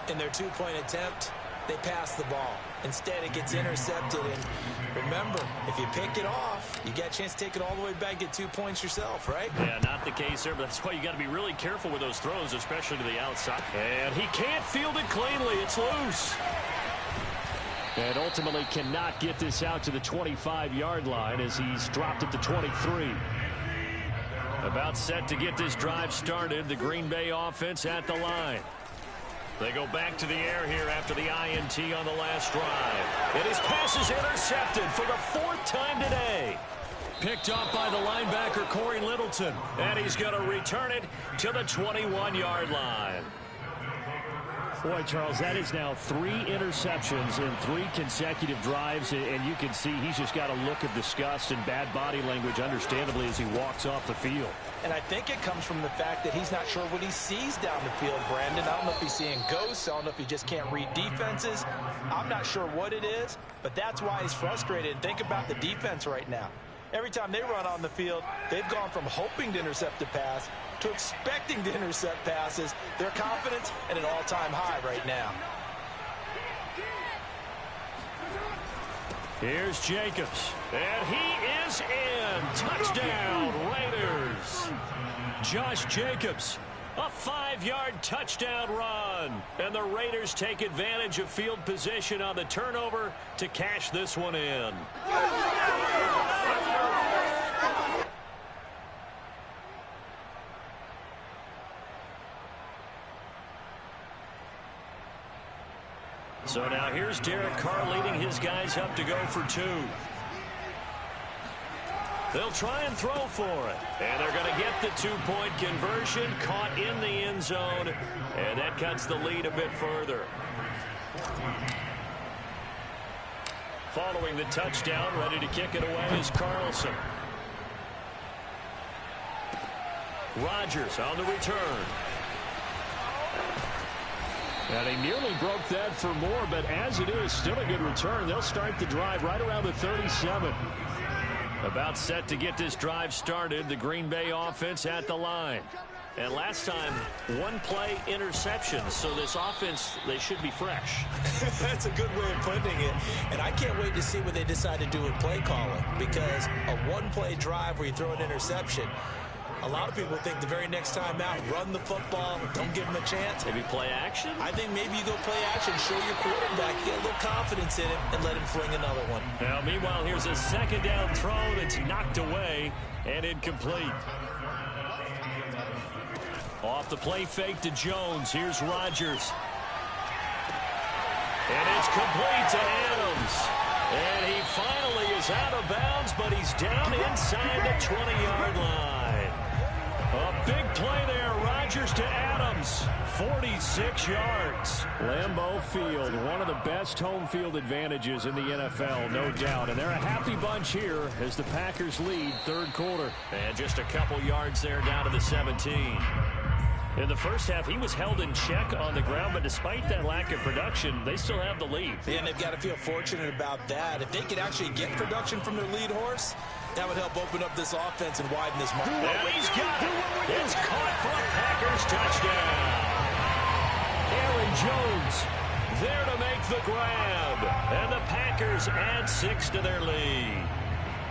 in their two-point attempt, they pass the ball. Instead, it gets intercepted. And remember, if you pick it off, you get a chance to take it all the way back, get 2 points yourself, right? Yeah, not the case there, but that's why you got to be really careful with those throws, especially to the outside. And he can't field it cleanly. It's loose. And ultimately cannot get this out to the 25-yard line as he's dropped at the 23. About set to get this drive started. The Green Bay offense at the line. They go back to the air here after the INT on the last drive. And his pass is intercepted for the 4th time today. Picked up by the linebacker, Corey Littleton. And he's going to return it to the 21-yard line. Boy, Charles, that is now 3 interceptions in 3 consecutive drives, and you can see he's just got a look of disgust and bad body language, understandably, as he walks off the field. And I think it comes from the fact that he's not sure what he sees down the field, Brandon. I don't know if he's seeing ghosts. I don't know if he just can't read defenses. I'm not sure what it is, but that's why he's frustrated. Think about the defense right now. Every time they run on the field, they've gone from hoping to intercept a pass to expecting to intercept passes. Their confidence at an all-time high right now. Here's Jacobs, and he is in. Touchdown, Raiders. Josh Jacobs, a 5-yard touchdown run. And the Raiders take advantage of field position on the turnover to cash this one in. So now here's Derek Carr leading his guys up to go for 2. They'll try and throw for it. And they're going to get the 2-point conversion, caught in the end zone. And that cuts the lead a bit further. Following the touchdown, ready to kick it away is Carlson. Rodgers on the return. And he nearly broke that for more, but as it is, still a good return. They'll start the drive right around the 37. About set to get this drive started, the Green Bay offense at the line. And last time, 1-play interception, so this offense, they should be fresh. That's a good way of putting it. And I can't wait to see what they decide to do with play calling, because a 1-play drive where you throw an interception, a lot of people think the very next time out, run the football, don't give him a chance. Maybe play action? I think maybe you go play action, show your quarterback, get a little confidence in him, and let him fling another one. Now, meanwhile, here's a second down throw that's knocked away and incomplete. Off the play fake to Jones. Here's Rodgers. And it's complete to Adams. And he finally is out of bounds, but he's down inside the 20-yard line. A big play there. Rodgers to Adams. 46 yards. Lambeau Field, one of the best home field advantages in the NFL, no doubt. And they're a happy bunch here as the Packers lead 3rd quarter. And just a couple yards there down to the 17. In the first half, he was held in check on the ground, but despite that lack of production, they still have the lead. Yeah, and they've got to feel fortunate about that. If they could actually get production from their lead horse, that would help open up this offense and widen this market. And he's got it. It's caught for a Packers touchdown. Aaron Jones there to make the grab. And the Packers add 6 to their lead.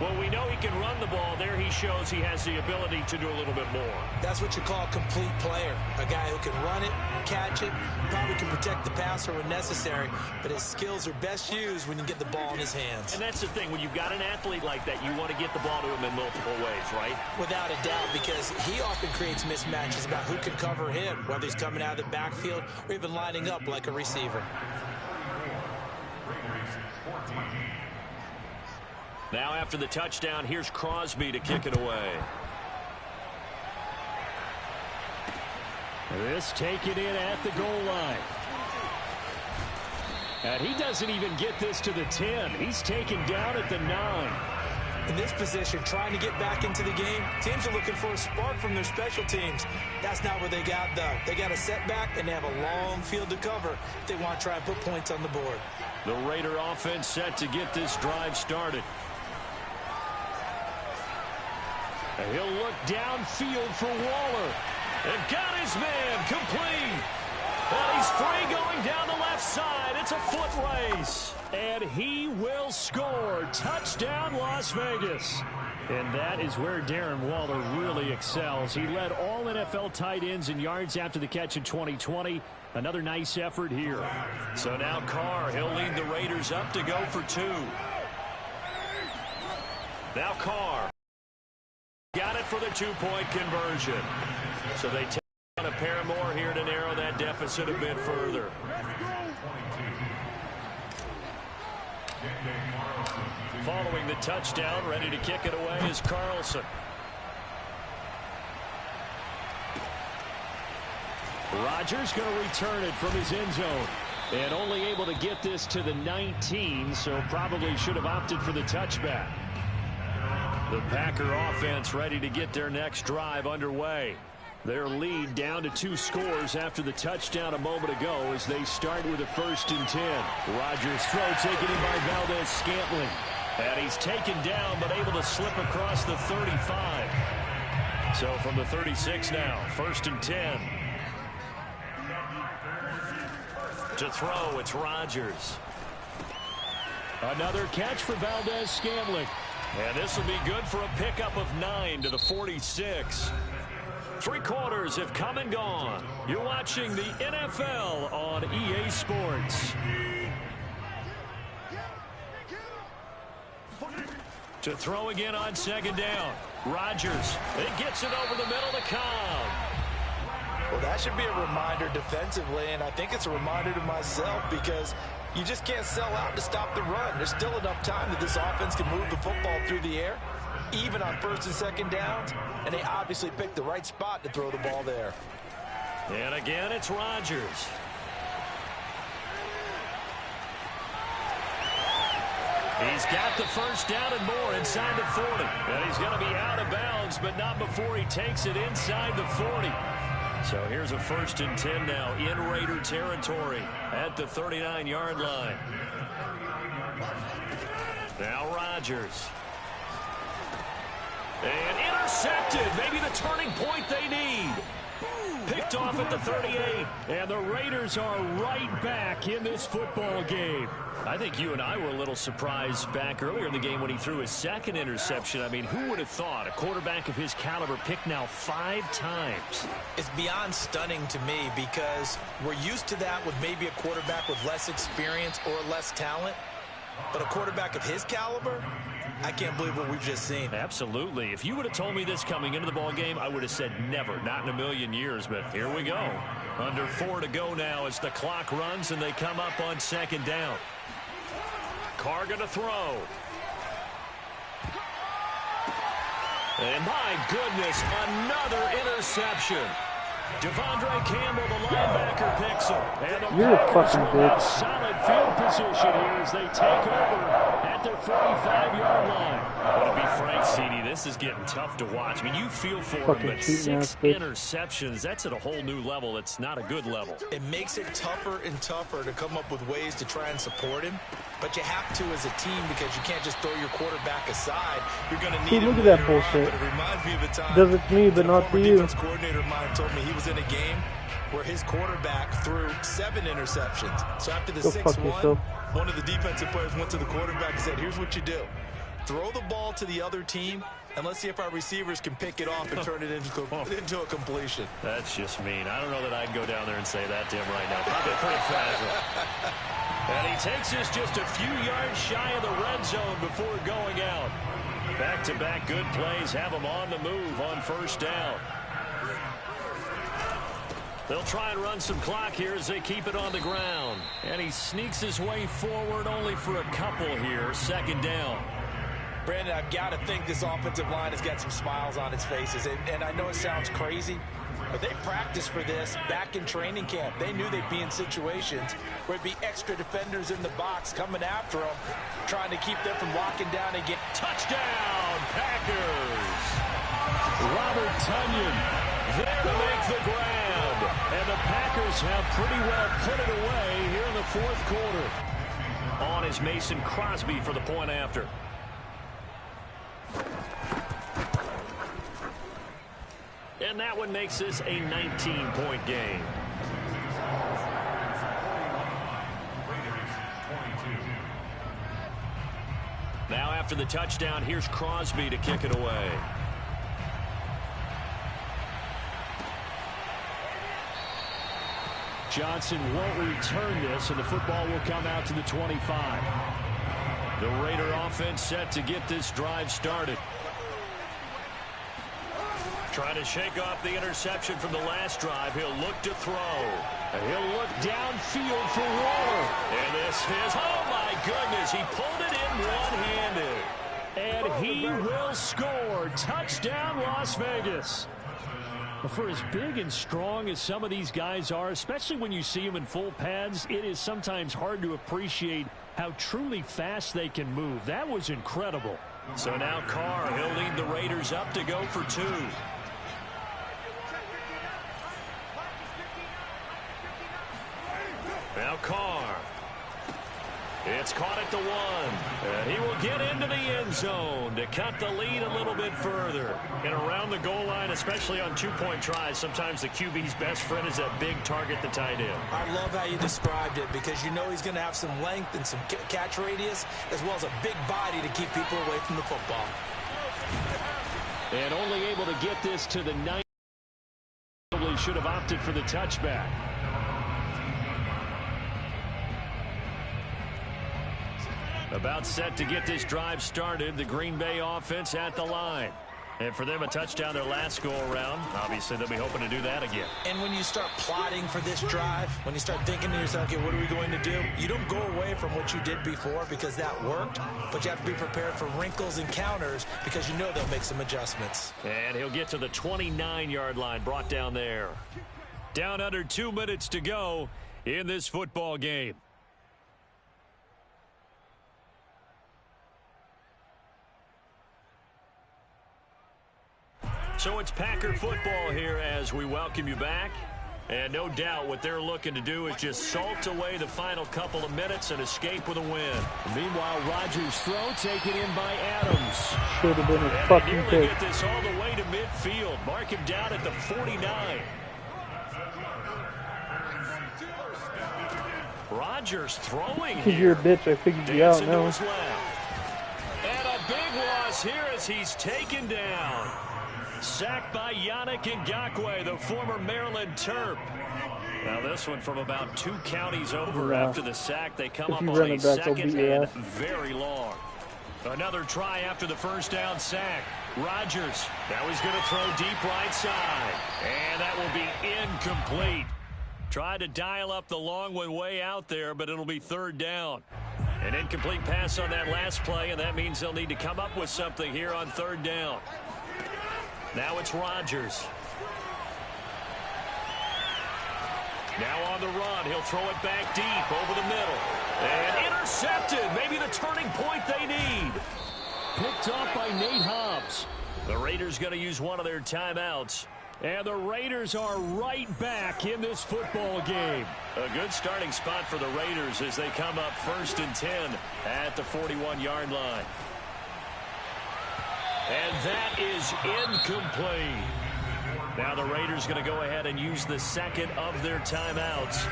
Well, we know he can run the ball. There he shows he has the ability to do a little bit more. That's what you call a complete player. A guy who can run it, catch it, probably can protect the passer when necessary, but his skills are best used when you get the ball in his hands. And that's the thing. When you've got an athlete like that, you want to get the ball to him in multiple ways, right? Without a doubt, because he often creates mismatches about who can cover him, whether he's coming out of the backfield or even lining up like a receiver. Now after the touchdown, here's Crosby to kick it away. This taken in at the goal line. And he doesn't even get this to the 10. He's taken down at the 9. In this position, trying to get back into the game, teams are looking for a spark from their special teams. That's not what they got, though. They got a setback, and they have a long field to cover if they want to try and put points on the board. The Raider offense set to get this drive started. And he'll look downfield for Waller. And got his man complete. And he's free going down the left side. It's a foot race. And he will score. Touchdown, Las Vegas. And that is where Darren Waller really excels. He led all NFL tight ends in yards after the catch in 2020. Another nice effort here. So now Carr, he'll lead the Raiders up to go for 2. Now Carr. Got it for the 2-point conversion. So they take on a pair more here to narrow that deficit a bit further. Following the touchdown, ready to kick it away is Carlson. Rodgers going to return it from his end zone. And only able to get this to the 19, so probably should have opted for the touchback. The Packer offense ready to get their next drive underway. Their lead down to 2 scores after the touchdown a moment ago as they start with a 1st and 10. Rodgers throw taken in by Valdes-Scantling. And he's taken down but able to slip across the 35. So from the 36 now, 1st and 10. To throw, it's Rodgers. Another catch for Valdes-Scantling. And this will be good for a pickup of 9 to the 46. 3 quarters have come and gone. You're watching the NFL on EA Sports. To throw again on 2nd down. Rodgers. It gets it over the middle to Cobb. Well, that should be a reminder defensively, and I think it's a reminder to myself because you just can't sell out to stop the run. There's still enough time that this offense can move the football through the air, even on 1st and 2nd downs, and they obviously picked the right spot to throw the ball there. And again, it's Rodgers. He's got the 1st down and more inside the 40. And he's going to be out of bounds, but not before he takes it inside the 40. So here's a 1st and 10 now in Raider territory at the 39-yard line. Now Rodgers. And intercepted. Maybe the turning point they need. Picked off at the 38. And the Raiders are right back in this football game. I think you and I were a little surprised back earlier in the game when he threw his 2nd interception. I mean, who would have thought a quarterback of his caliber picked now 5 times? It's beyond stunning to me because we're used to that with maybe a quarterback with less experience or less talent. But a quarterback of his caliber, I can't believe what we've just seen. Absolutely. If you would have told me this coming into the ball game, I would have said never, not in a million years. But here we go. Under 4 to go now as the clock runs and they come up on 2nd down. Carr going to throw. And my goodness, another interception. Devondre Campbell, the linebacker, picks him. And the You're a fucking bitch. Solid field position here as they take over at their 45-yard line. But to be frank, CD, this is getting tough to watch. I mean, you feel for him, but 6 interceptions, that's at a whole new level. It's not a good level. It makes it tougher and tougher to come up with ways to try and support him. But you have to as a team because you can't just throw your quarterback aside. You're going to need him. Look at that bullshit. But it reminds me of a time. Does it to me, but not to you. Defense coordinator of mine told me he was in a game where his quarterback threw 7 interceptions. So after the 6th one of the defensive players went to the quarterback and said, here's what you do. Throw the ball to the other team, and let's see if our receivers can pick it off and turn it into a completion. That's just mean. I don't know that I'd go down there and say that to him right now. Probably pretty fragile. And he takes us just a few yards shy of the red zone before going out. Back-to-back good plays have him on the move on 1st down. They'll try and run some clock here as they keep it on the ground. And he sneaks his way forward only for a couple here. 2nd down. Brandon, I've got to think this offensive line has got some smiles on its faces. And I know it sounds crazy, but they practiced for this back in training camp. They knew they'd be in situations where it'd be extra defenders in the box coming after them, trying to keep them from locking down again. Touchdown, Packers! Robert Tonyan there to make the grab. And the Packers have pretty well put it away here in the 4th quarter. On is Mason Crosby for the point after. And that one makes this a 19-point game. Now after the touchdown. Here's Crosby to kick it away. Johnson won't return this, and the football will come out to the 25. The Raider offense set to get this drive started. Trying to shake off the interception from the last drive. He'll look to throw. He'll look downfield for Waller. And this is, oh my goodness, he pulled it in one-handed. And he will score. Touchdown, Las Vegas. For as big and strong as some of these guys are, especially when you see them in full pads, it is sometimes hard to appreciate how truly fast they can move. That was incredible. So now Carr, he'll lead the Raiders up to go for 2. Now Carr. It's caught at the 1. And he will get into the end zone to cut the lead a little bit further. And around the goal line, especially on 2-point tries, sometimes the QB's best friend is that big target, the tight end. I love how you described it because you know he's going to have some length and some catch radius as well as a big body to keep people away from the football. And only able to get this to the 9. Probably should have opted for the touchback. About set to get this drive started. The Green Bay offense at the line. And for them, a touchdown their last go-around. Obviously, they'll be hoping to do that again. And when you start plotting for this drive, when you start thinking to yourself, okay, what are we going to do? You don't go away from what you did before because that worked, but you have to be prepared for wrinkles and counters because you know they'll make some adjustments. And he'll get to the 29-yard line, brought down there. Down under 2 minutes to go in this football game. So it's Packer football here as we welcome you back. And no doubt what they're looking to do is just salt away the final couple of minutes and escape with a win. Meanwhile, Rodgers' throw taken in by Adams. Should have been a and fucking they pick. get this all the way to midfield. Mark him down at the 49. Rodgers throwing Because you're a bitch, I figured you out now. And a big loss here as he's taken down. Sacked by Yannick Ngakoue, the former Maryland Terp. Now this one from about 2 counties over. After the sack, they come up on a second and very long. Another try after the first down sack. Rodgers, now he's going to throw deep right side. And that will be incomplete. Tried to dial up the long one way out there, but it'll be 3rd down. An incomplete pass on that last play, and that means they'll need to come up with something here on 3rd down. Now it's Rodgers. Now on the run. He'll throw it back deep over the middle. And intercepted. Maybe the turning point they need. Picked off by Nate Hobbs. The Raiders going to use one of their timeouts. And the Raiders are right back in this football game. A good starting spot for the Raiders as they come up 1st and 10 at the 41-yard line. And that is incomplete. Now the Raiders going to go ahead and use the second of their timeouts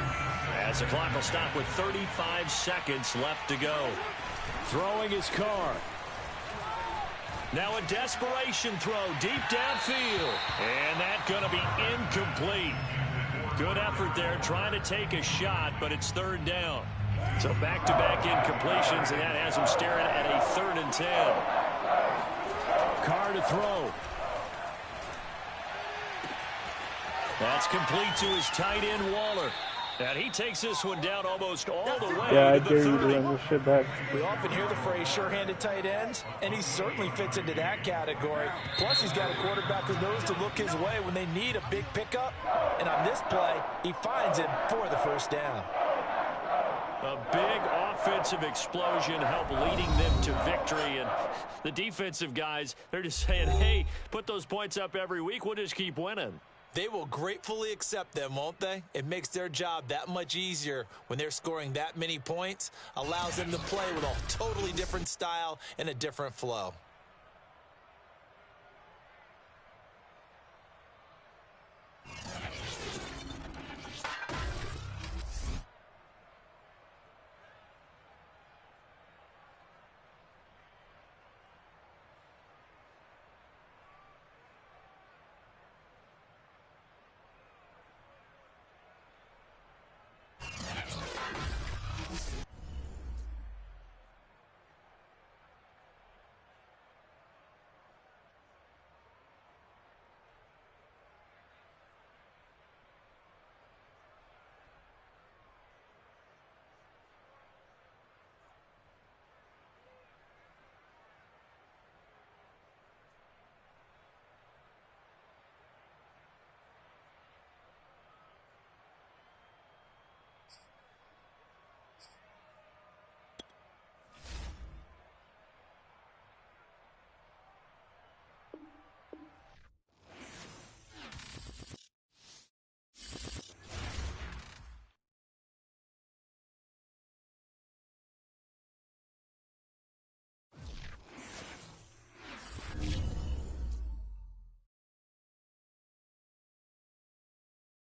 as the clock will stop with 35 seconds left to go. Throwing his Carr. Now a desperation throw deep downfield. And that's going to be incomplete. Good effort there trying to take a shot, but it's 3rd down. So back-to-back incompletions, and that has him staring at a 3rd and 10. Carr to throw. That's complete to his tight end, Waller. And he takes this one down almost all the way Yeah, I to dare the you 30. to run this shit back. We often hear the phrase sure-handed tight ends, and he certainly fits into that category. Plus, he's got a quarterback who knows to look his way when they need a big pickup. And on this play, he finds it for the 1st down. A big offensive explosion helped leading them to victory. And the defensive guys, they're just saying, hey, put those points up every week. We'll just keep winning. They will gratefully accept them, won't they? It makes their job that much easier when they're scoring that many points. Allows them to play with a totally different style and a different flow.